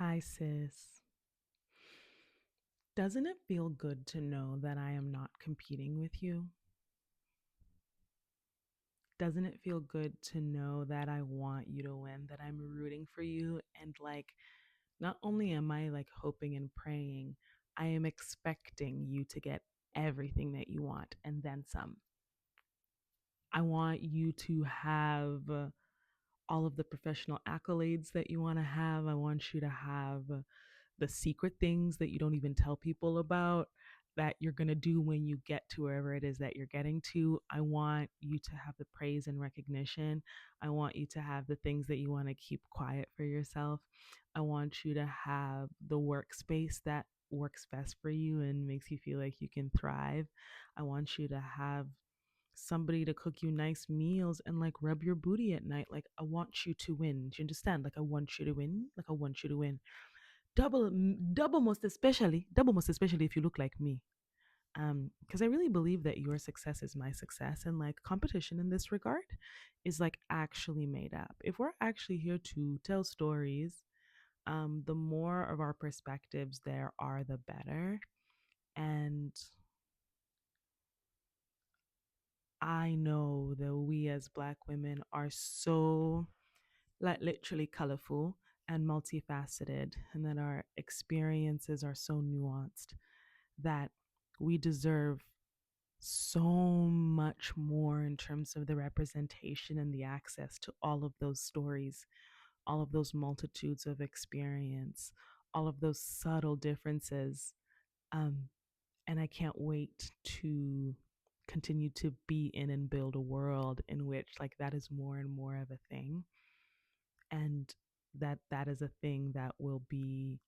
Hi, sis. Doesn't it feel good to know that I am not competing with you? Doesn't it feel good to know that I want you to win, that I'm rooting for you? And not only am I hoping and praying, I am expecting you to get everything that you want and then some. I want you to have all of the professional accolades that you want to have. I want you to have the secret things that you don't even tell people about that you're going to do when you get to wherever it is that you're getting to. I want you to have the praise and recognition. I want you to have the things that you want to keep quiet for yourself. I want you to have the workspace that works best for you and makes you feel like you can thrive. I want you to have somebody to cook you nice meals and rub your booty at night. I want you to win. Do you understand? I want you to win. I want you to win. Double most especially if you look like me. Because I really believe that your success is my success, and competition in this regard is actually made up. If we're actually here to tell stories, the more of our perspectives there are, the better. And I know that we as Black women are so literally colorful and multifaceted, and that our experiences are so nuanced that we deserve so much more in terms of the representation and the access to all of those stories, all of those multitudes of experience, all of those subtle differences. Um, and I can't wait to continue to be in and build a world in which that is more and more of a thing, and that is a thing that will be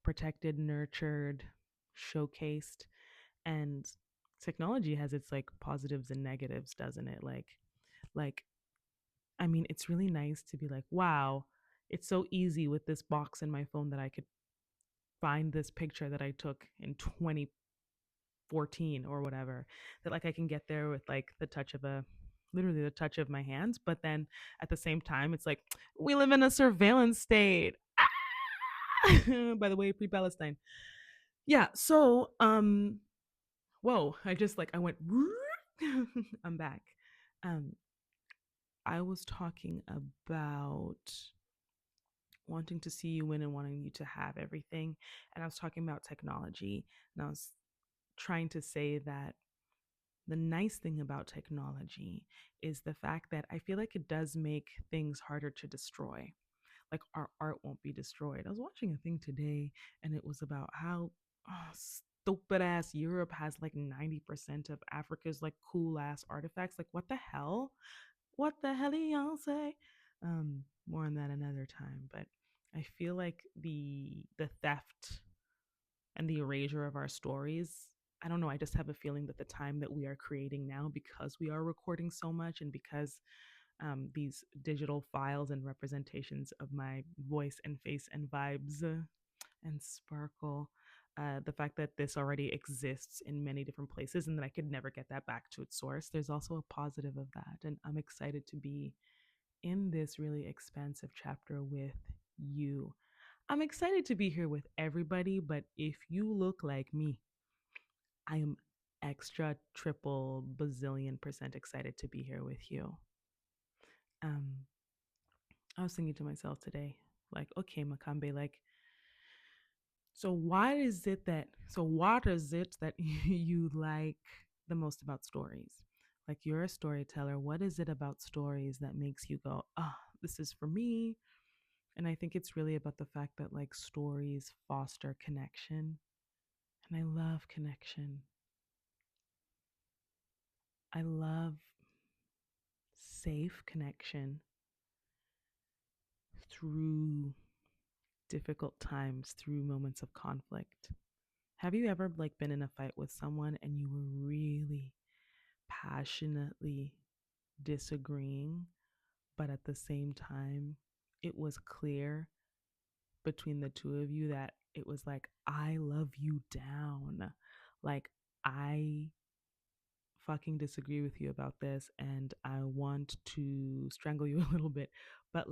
protected, nurtured, showcased. And technology has its positives and negatives, doesn't it? Like I mean, it's really nice to be like, wow, it's so easy with this box in my phone that I could find this picture that I took in 2014 or whatever, that I can get there with the touch of a literally the touch of my hands. But then at the same time, it's like we live in a surveillance state. By the way, pre-Palestine. Yeah, so whoa, I just I went I'm back. um I was talking about wanting to see you win and wanting you to have everything, and I was talking about technology, and I was trying to say that the nice thing about technology is the fact that I feel like it does make things harder to destroy. Our art won't be destroyed. I was watching a thing today, and it was about how stupid ass Europe has 90% of Africa's cool ass artifacts. What the hell? What the hell do y'all say? More on that another time. But I feel like the theft and the erasure of our stories, I don't know, I just have a feeling that the time that we are creating now, because we are recording so much, and because these digital files and representations of my voice and face and vibes and sparkle, the fact that this already exists in many different places and that I could never get that back to its source, there's also a positive of that. And I'm excited to be in this really expansive chapter with you. I'm excited to be here with everybody, but if you look like me, I am extra triple bazillion percent excited to be here with you. Um, I was thinking to myself today, okay, Makambe, so what is it that you like the most about stories? You're a storyteller. What is it about stories that makes you go, oh, this is for me? And I think it's really about the fact that stories foster connection. And I love connection. I love safe connection through difficult times, through moments of conflict. Have you ever been in a fight with someone and you were really passionately disagreeing, but at the same time it was clear between the two of you that it was I love you down. I fucking disagree with you about this and I want to strangle you a little bit, but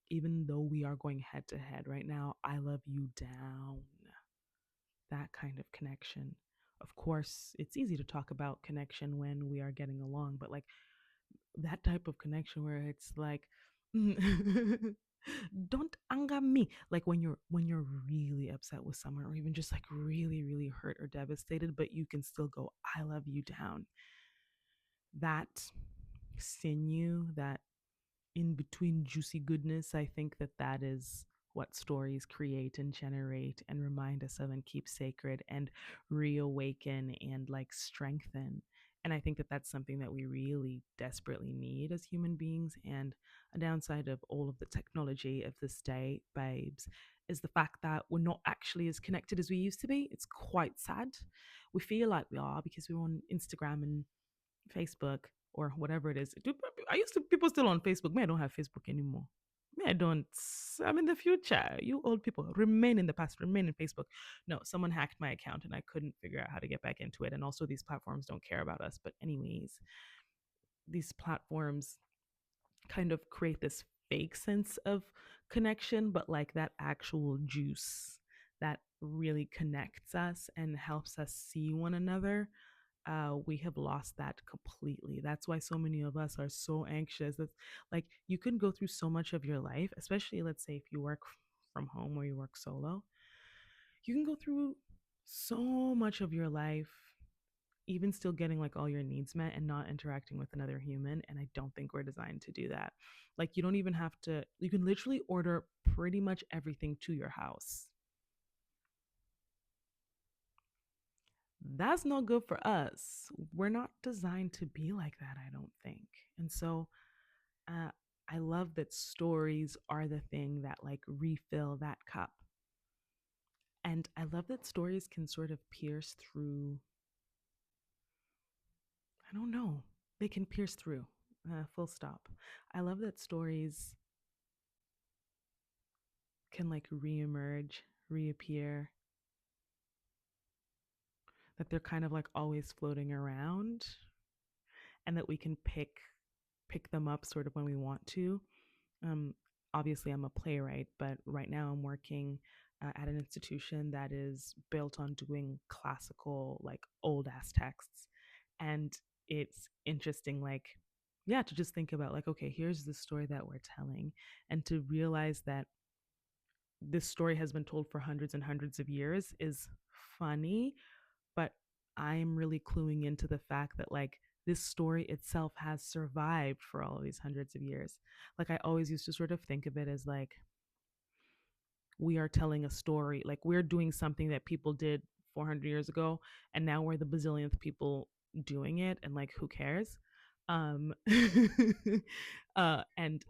even though we are going head to head right now, I love you down. That kind of connection. Of course, it's easy to talk about connection when we are getting along, but like that type of connection where it's like don't anger me, like when you're really upset with someone, or even just like really really hurt or devastated, but you can still go I love you down. That sinew, that in between juicy goodness, I think that that is what stories create and generate and remind us of and keep sacred and reawaken and like strengthen. And I think that that's something that we really desperately need as human beings. And a downside of all of the technology of this day, babes, is the fact that we're not actually as connected as we used to be. It's quite sad. We feel like we are because we're on Instagram and Facebook or whatever it is. I used to people still on Facebook. Me, I don't have Facebook anymore. Me, I don't. I'm in the future. You old people remain in the past. Remain in Facebook. No, someone hacked my account and I couldn't figure out how to get back into it. And also, these platforms don't care about us. But anyways, these platforms kind of create this fake sense of connection, but like that actual juice that really connects us and helps us see one another, we have lost that completely. That's why so many of us are so anxious. That like you can go through so much of your life, especially let's say if you work from home or you work solo, you can go through so much of your life even still getting like all your needs met and not interacting with another human. And I don't think we're designed to do that. Like you don't even have to, you can literally order pretty much everything to your house. That's not good for us. We're not designed to be like that, I don't think. And so uh, I love that stories are the thing that like refill that cup. And I love that stories can sort of pierce through, I don't know, they can pierce through, full stop. I love that stories can like reemerge, reappear, that they're kind of like always floating around, and that we can pick them up sort of when we want to. Um, Obviously, I'm a playwright, but right now I'm working at an institution that is built on doing classical, like old ass texts. And it's interesting, like, yeah, to just think about, like, okay, here's the story that we're telling, and to realize that this story has been told for hundreds and hundreds of years is funny, but I'm really cluing into the fact that like this story itself has survived for all of these hundreds of years. Like I always used to sort of think of it as like we are telling a story, like we're doing something that people did 400 years ago, and now we're the bazillionth people doing it, and like who cares? Um, and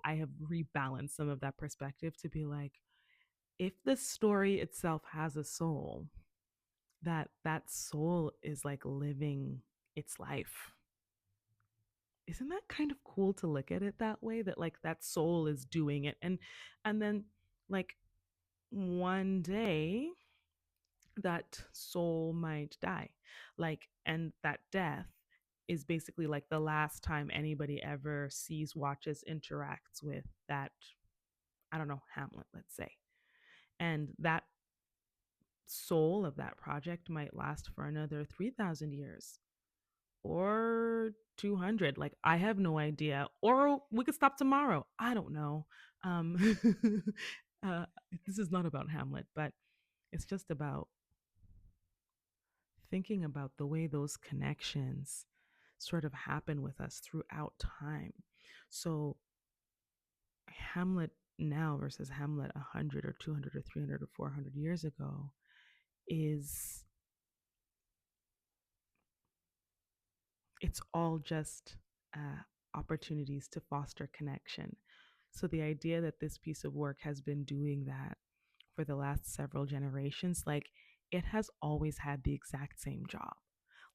I have rebalanced some of that perspective to be like, if the story itself has a soul, that soul is like living its life. Isn't that kind of cool to look at it that way, that like that soul is doing it, and then like one day that soul might die, like, and that death is basically like the last time anybody ever sees, watches, interacts with that, I don't know, Hamlet, let's say. And that soul of that project might last for another 3,000 years or 200. Like I have no idea, or we could stop tomorrow, I don't know. um uh this is not about Hamlet, but it's just about thinking about the way those connections sort of happen with us throughout time. So Hamlet now versus Hamlet 100 or 200 or 300 or 400 years ago is, it's all just opportunities to foster connection. So the idea that this piece of work has been doing that for the last several generations, like it has always had the exact same job.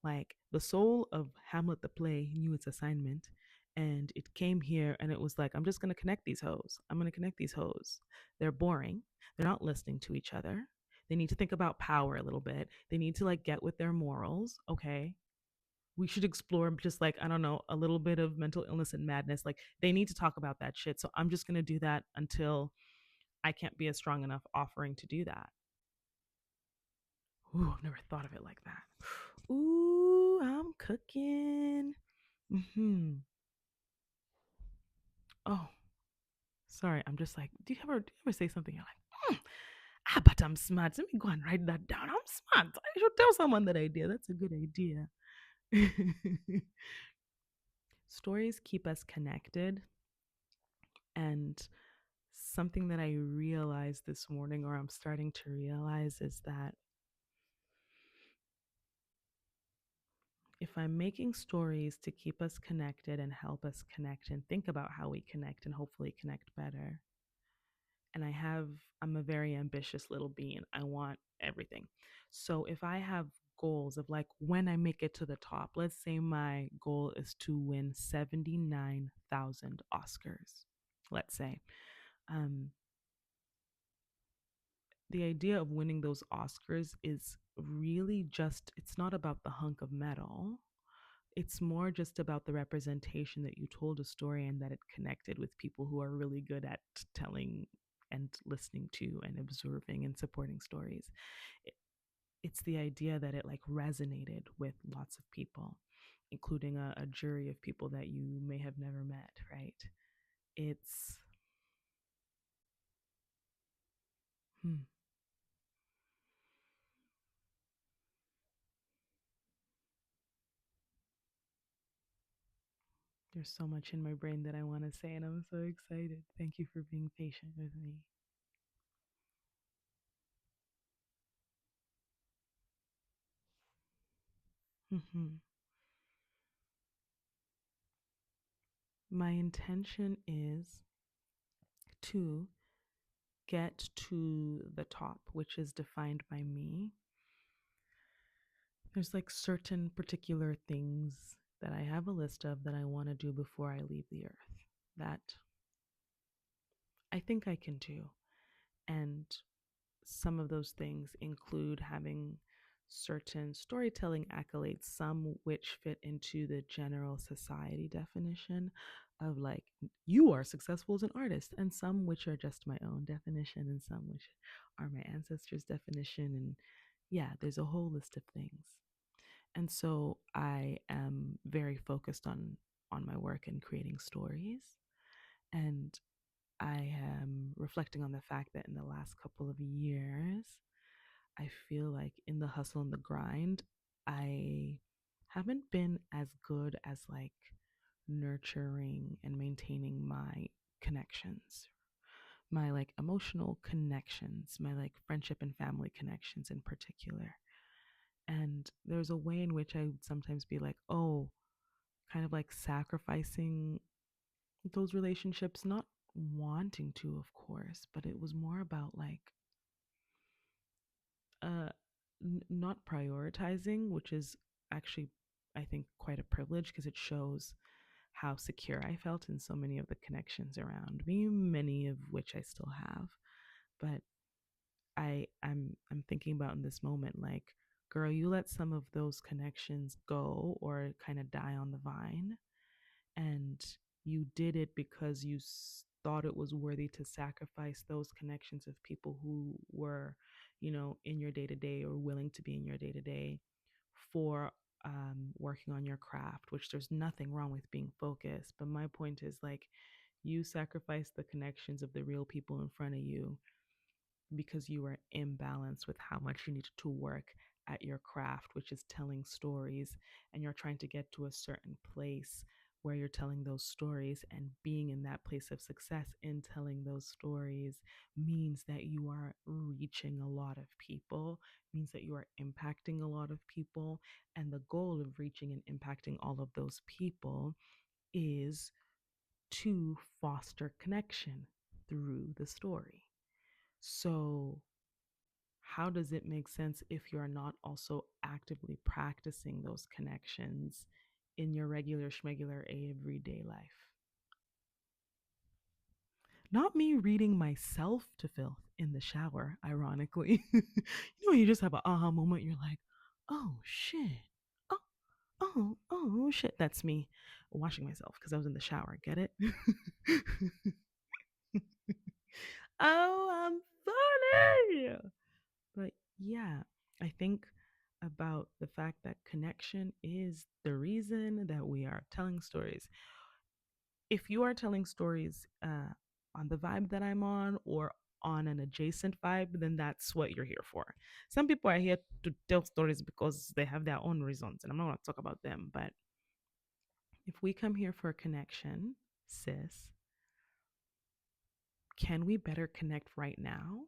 Like the soul of Hamlet the play knew its assignment, and it came here and it was like, I'm just going to connect these hoes. I'm going to connect these hoes. They're boring. They're not listening to each other. They need to think about power a little bit. They need to like get with their morals. Okay, we should explore just like, I don't know, a little bit of mental illness and madness. Like they need to talk about that shit. So I'm just going to do that until I can't be a strong enough offering to do that. Ooh, I've never thought of it like that. Ooh, I'm cooking. Hmm. Oh, sorry. I'm just like, do you ever say something? You're like, but I'm smart. Let me go and write that down. I'm smart. I should tell someone that idea. That's a good idea. Stories keep us connected. And something that I realized this morning, or I'm starting to realize, is that if I'm making stories to keep us connected and help us connect and think about how we connect and hopefully connect better, and I'm a very ambitious little being. I want everything. So if I have goals of like when I make it to the top, let's say my goal is to win 79,000 Oscars, let's say. Um, the idea of winning those Oscars is really just, it's not about the hunk of metal. It's more just about the representation that you told a story and that it connected with people who are really good at telling and listening to and observing and supporting stories. It, it's the idea that it like resonated with lots of people, including a jury of people that you may have never met, right? It's, hmm, there's so much in my brain that I want to say, and I'm so excited. Thank you for being patient with me. Hmm. My intention is to get to the top, which is defined by me. There's like certain particular things that I have a list of that I want to do before I leave the earth that I think I can do. And some of those things include having certain storytelling accolades, some which fit into the general society definition of like, you are successful as an artist, and some which are just my own definition, and some which are my ancestors' definition. And yeah, there's a whole list of things. And so I am very focused on my work and creating stories. And I am reflecting on the fact that in the last couple of years, I feel like in the hustle and the grind, I haven't been as good as like nurturing and maintaining my connections, my like emotional connections, my like friendship and family connections in particular. And there's a way in which I would sometimes be like, oh, kind of like sacrificing those relationships, not wanting to, of course, but it was more about like uh not prioritizing, which is actually I think quite a privilege because it shows how secure I felt in so many of the connections around me, many of which I still have. But I'm thinking about in this moment like, girl, you let some of those connections go or kind of die on the vine, and you did it because you thought it was worthy to sacrifice those connections of people who were, in your day to day or willing to be in your day to day for working on your craft, which there's nothing wrong with being focused. But my point is like, you sacrifice the connections of the real people in front of you because you were imbalanced with how much you needed to work at your craft, which is telling stories, and you're trying to get to a certain place where you're telling those stories, and being in that place of success in telling those stories means that you are reaching a lot of people, means that you are impacting a lot of people, and the goal of reaching and impacting all of those people is to foster connection through the story. So how does it make sense if you're not also actively practicing those connections in your regular schmegular everyday life? Not me reading myself to filth in the shower, ironically. You know, you just have an aha moment, you're like, oh shit. Oh, Oh shit, that's me washing myself because I was in the shower. Get it? Oh, I'm funny. But yeah, I think about the fact that connection is the reason that we are telling stories. If you are telling stories on the vibe that I'm on or on an adjacent vibe, then that's what you're here for. Some people are here to tell stories because they have their own reasons, and I'm not going to talk about them. But if we come here for a connection, sis, can we better connect right now?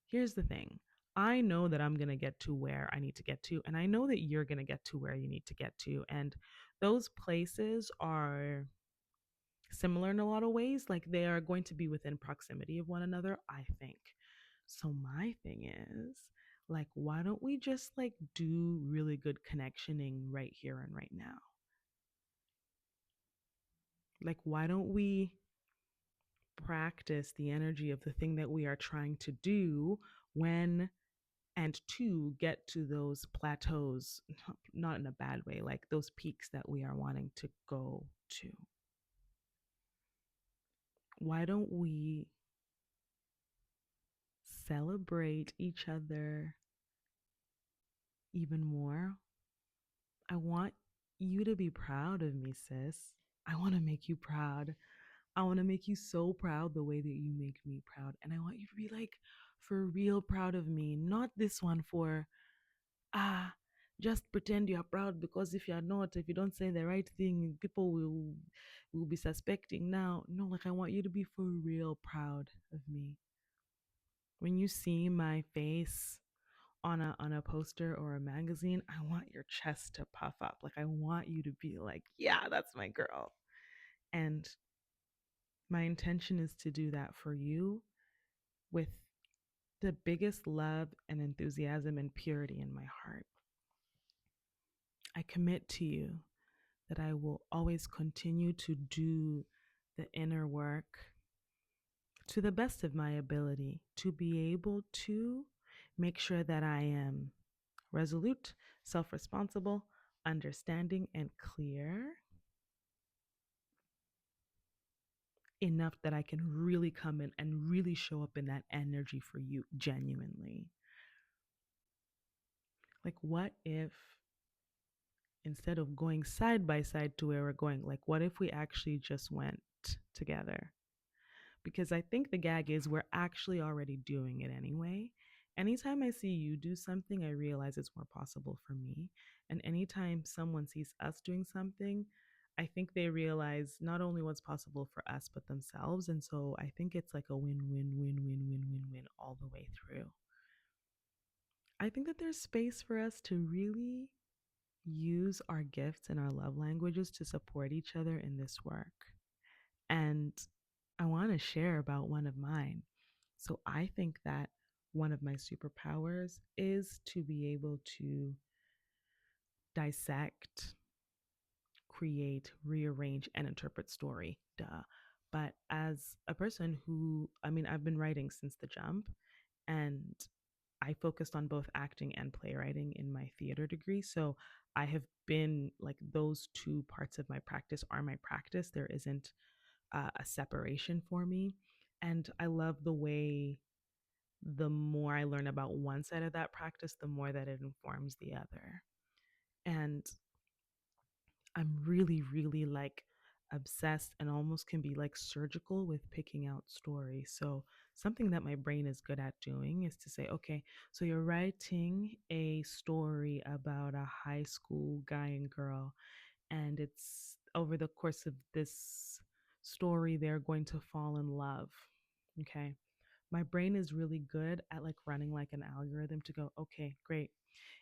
Here's the thing. I know that I'm going to get to where I need to get to, and I know that you're going to get to where you need to get to. And those places are similar in a lot of ways. Like they are going to be within proximity of one another, I think. So, my thing is, like, why don't we just like do really good connectioning right here and right now? Like, why don't we practice the energy of the thing that we are trying to do when and to get to those plateaus, not in a bad way, like those peaks that we are wanting to go to? Why don't we celebrate each other even more? I want you to be proud of me, sis. I want to make you proud. I want to make you so proud the way that you make me proud. And I want you to be like for real proud of me, not this one for ah just pretend you're proud, because if you're not, if you don't say the right thing, people will be suspecting. Now no, like I want you to be for real proud of me. When you see my face on a poster or a magazine, I want your chest to puff up. Like I want you to be like, yeah, that's my girl. And my intention is to do that for you with the biggest love and enthusiasm and purity in my heart. I commit to you that I will always continue to do the inner work to the best of my ability to be able to make sure that I am resolute, self responsible, understanding, and clear enough that I can really come in and really show up in that energy for you genuinely. Like, what if instead of going side by side to where we're going, like, what if we actually just went together? Because I think the gag is we're actually already doing it anyway. Anytime I see you do something, I realize it's more possible for me. And anytime someone sees us doing something, I think they realize not only what's possible for us, but themselves. And so I think it's like a win, win, win, win, win, win, win all the way through. I think that there's space for us to really use our gifts and our love languages to support each other in this work. And I want to share about one of mine. So I think that one of my superpowers is to be able to dissect, create, rearrange, and interpret story. Duh. But as a person who, I mean, I've been writing since the jump, and I focused on both acting and playwriting in my theater degree. So I have been like those two parts of my practice are my practice. There isn't a separation for me. And I love the way the more I learn about one side of that practice, the more that it informs the other. And I'm really, really like obsessed and almost can be like surgical with picking out stories. So, something that my brain is good at doing is to say, okay, so you're writing a story about a high school guy and girl, and it's over the course of this story, they're going to fall in love. Okay. My brain is really good at like running like an algorithm to go, okay, great.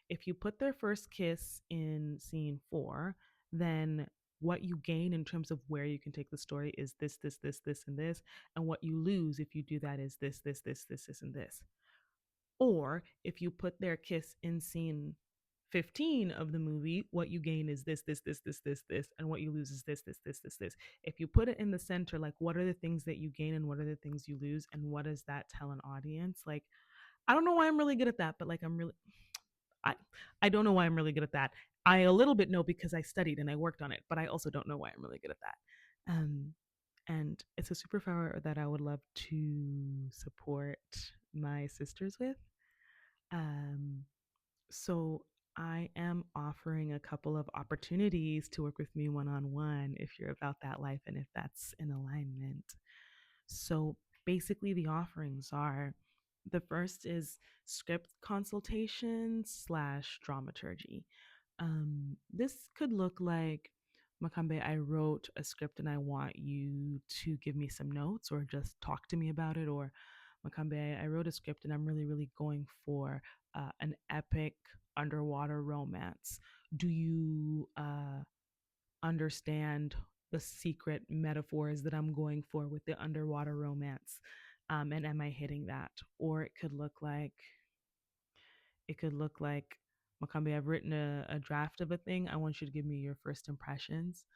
If you put their first kiss in scene 4, then what you gain in terms of where you can take the story is this, this, this, this, and this. And what you lose if you do that is this, this, this, and this. Or if you put their kiss in scene 15 of the movie, what you gain is this, this, this, this, this, this, and what you lose is this, this, this, this, this. If you put it in the center, like what are the things that you gain and what are the things you lose, and what does that tell an audience? Like, I don't know why I'm really good at that, but like I don't know why I'm really good at that. I a little bit know because I studied and I worked on it, but I also don't know why I'm really good at that. And it's a superpower that I would love to support my sisters with. Um, so I am offering a couple of opportunities to work with me one on one if you're about that life and if that's in alignment. So basically, the offerings are the first is script consultation slash dramaturgy. This could look like, Makambe, I wrote a script and I want you to give me some notes or just talk to me about it. Or, Makambe, I wrote a script and I'm really, really going for an epic underwater romance. Do you understand the secret metaphors that I'm going for with the underwater romance? And am I hitting that? Or it could look like, Makambi, I've written a draft of a thing. I want you to give me your first impressions.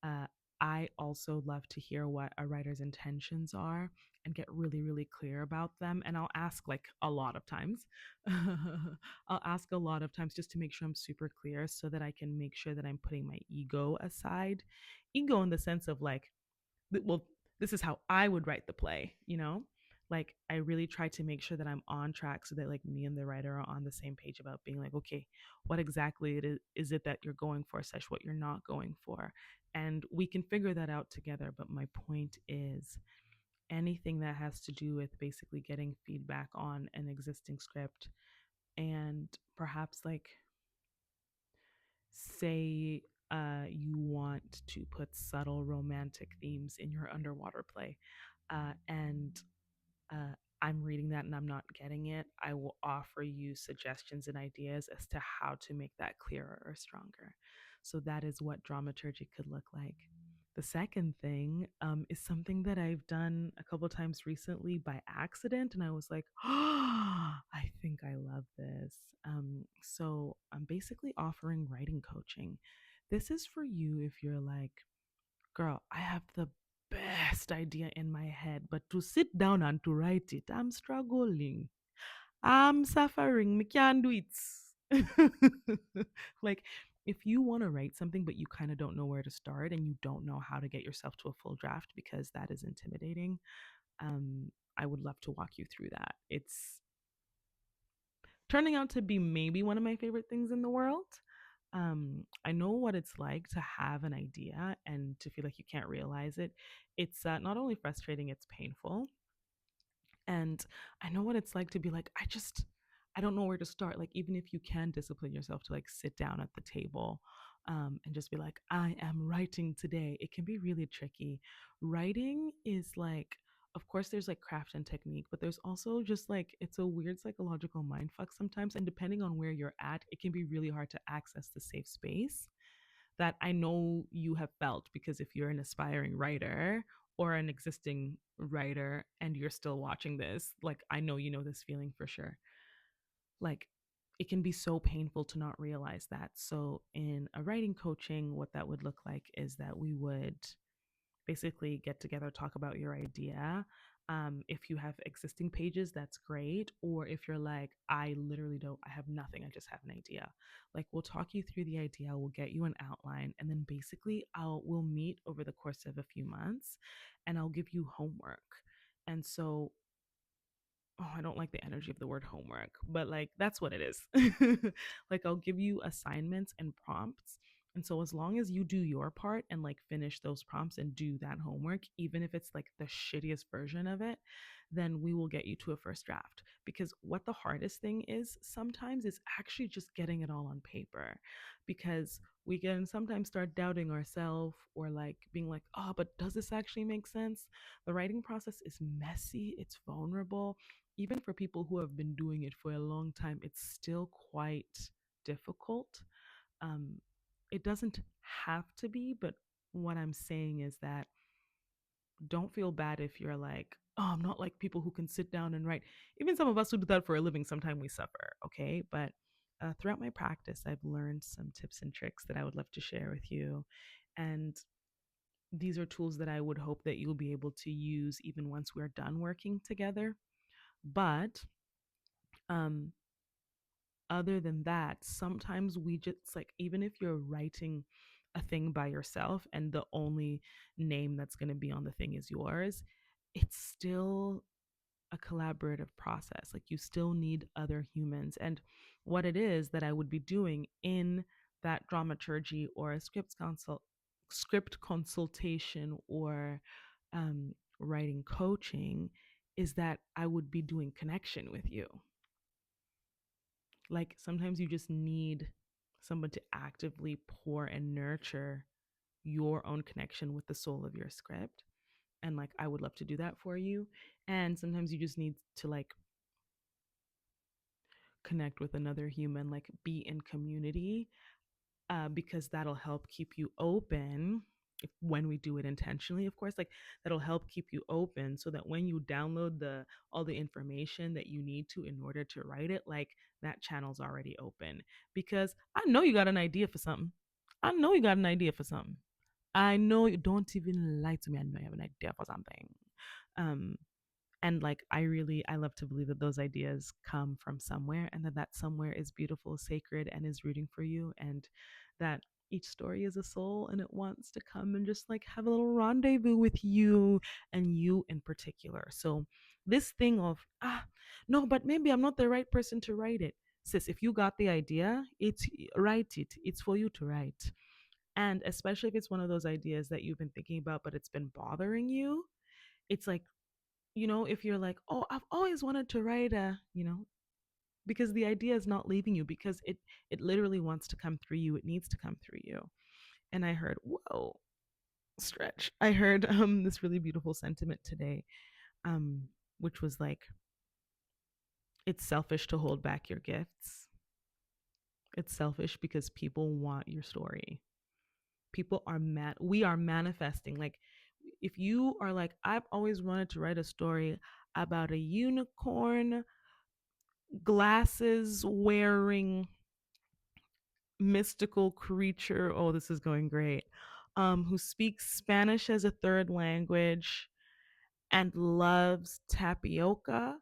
Uh, I also love to hear what a writer's intentions are and get really, really clear about them. And I'll ask like a lot of times. I'll ask a lot of times just to make sure I'm super clear so that I can make sure that I'm putting my ego aside. Ego in the sense of like, well, this is how I would write the play, you know? Like I really try to make sure that I'm on track so that like me and the writer are on the same page about being like, okay, what exactly is it that you're going for, such what you're not going for. And we can figure that out together. But my point is anything that has to do with basically getting feedback on an existing script and perhaps like say you want to put subtle romantic themes in your underwater play and uh, I'm reading that and I'm not getting it, I will offer you suggestions and ideas as to how to make that clearer or stronger. So that is what dramaturgy could look like. The second thing is something that I've done a couple times recently by accident, and I was like, oh, I think I love this. So I'm basically offering writing coaching. This is for you if you're like, girl, I have the best idea in my head, but to sit down and to write it, I'm struggling. I'm suffering. Me can't do it. Like, if you want to write something, but you kind of don't know where to start and you don't know how to get yourself to a full draft because that is intimidating, I would love to walk you through that. It's turning out to be maybe one of my favorite things in the world. I know what it's like to have an idea and to feel like you can't realize it. It's not only frustrating, it's painful. And I know what it's like to be like, I don't know where to start. Like, even if you can discipline yourself to like sit down at the table and just be like, I am writing today, it can be really tricky. Writing is like, of course, there's like craft and technique, but there's also just like, it's a weird psychological mind fuck sometimes. And depending on where you're at, it can be really hard to access the safe space that I know you have felt because if you're an aspiring writer or an existing writer and you're still watching this, like I know you know this feeling for sure. Like it can be so painful to not realize that. So in a writing coaching, what that would look like is that we would basically get together, talk about your idea. If you have existing pages, that's great. Or if you're like, I literally don't, I have nothing, I just have an idea. Like we'll talk you through the idea, we'll get you an outline, and then basically we'll meet over the course of a few months and I'll give you homework. And so oh, I don't like the energy of the word homework, but like that's what it is. Like I'll give you assignments and prompts. And so as long as you do your part and like finish those prompts and do that homework, even if it's like the shittiest version of it, then we will get you to a first draft. Because what the hardest thing is sometimes is actually just getting it all on paper. Because we can sometimes start doubting ourselves or like being like, oh, but does this actually make sense? The writing process is messy, it's vulnerable, even for people who have been doing it for a long time, it's still quite difficult. Um, it doesn't have to be, but what I'm saying is that don't feel bad if you're like, oh, I'm not like people who can sit down and write. Even some of us who do that for a living, sometimes we suffer, okay? But throughout my practice, I've learned some tips and tricks that I would love to share with you. And these are tools that I would hope that you'll be able to use even once we're done working together. But um, other than that, sometimes we just like, even if you're writing a thing by yourself and the only name that's going to be on the thing is yours, it's still a collaborative process. Like you still need other humans. And what it is that I would be doing in that dramaturgy or a script consultation or writing coaching is that I would be doing connection with you. Like sometimes you just need someone to actively pour and nurture your own connection with the soul of your script. And like I would love to do that for you. And sometimes you just need to like connect with another human, like be in community, because that'll help keep you open. When we do it intentionally, of course, like that'll help keep you open so that when you download the all the information that you need to in order to write it, like that channel's already open. Because I know you got an idea for something. I know you got an idea for something. I know you don't even lie to me. I know you have an idea for something. Um, and like I love to believe that those ideas come from somewhere and that that somewhere is beautiful, sacred, and is rooting for you, and that each story is a soul and it wants to come and just like have a little rendezvous with you, and you in particular. So this thing of no, but maybe I'm not the right person to write it. Sis, if you got the idea, it's write it. It's for you to write. And especially if it's one of those ideas that you've been thinking about but it's been bothering you, it's like, if you're like, oh, I've always wanted to write because the idea is not leaving you, because it literally wants to come through you. It needs to come through you. And I heard, whoa, stretch. I heard this really beautiful sentiment today, um, which was like, it's selfish to hold back your gifts. It's selfish because people want your story. People are mad. We are manifesting. Like, if you are like, I've always wanted to write a story about a unicorn glasses wearing mystical creature. Oh, this is going great. Who speaks Spanish as a third language and loves tapioca,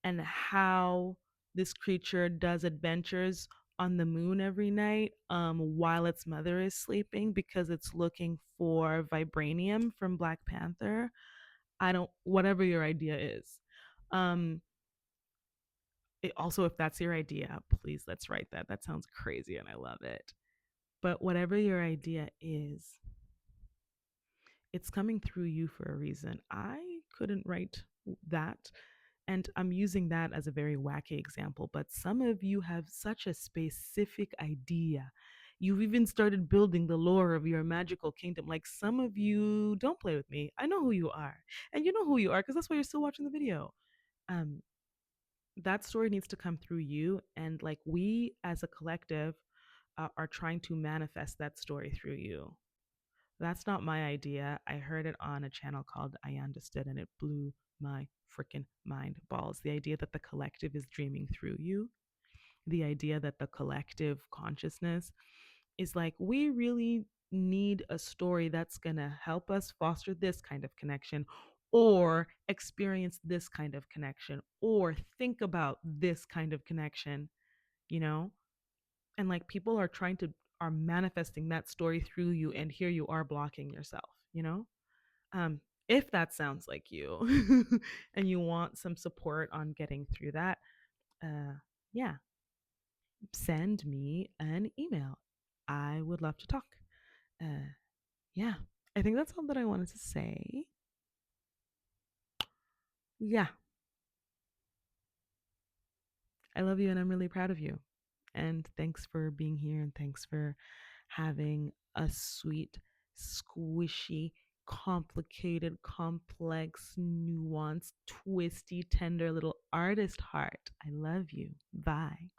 and how this creature does adventures on the moon every night while its mother is sleeping because it's looking for vibranium from Black Panther. I don't, whatever your idea is. Um, also, if that's your idea, please let's write that. That sounds crazy and I love it. But whatever your idea is, it's coming through you for a reason. I couldn't write that. And I'm using that as a very wacky example, but some of you have such a specific idea. You've even started building the lore of your magical kingdom. Like some of you, don't play with me. I know who you are. And you know who you are because that's why you're still watching the video. Um, that story needs to come through you. And like we as a collective are trying to manifest that story through you. That's not my idea. I heard it on a channel called I Understood and it blew my freaking mind balls. The idea that the collective is dreaming through you, the idea that the collective consciousness is like, we really need a story that's going to help us foster this kind of connection or experience this kind of connection or think about this kind of connection, you know? And like people are trying to are manifesting that story through you, and here you are blocking yourself, um if that sounds like you and you want some support on getting through that, uh yeah, send me an email. I would love to talk. uh yeah, I think that's all that I wanted to say. Yeah, I love you and I'm really proud of you. And thanks for being here, and thanks for having a sweet, squishy, complicated, complex, nuanced, twisty, tender little artist heart. I love you. Bye.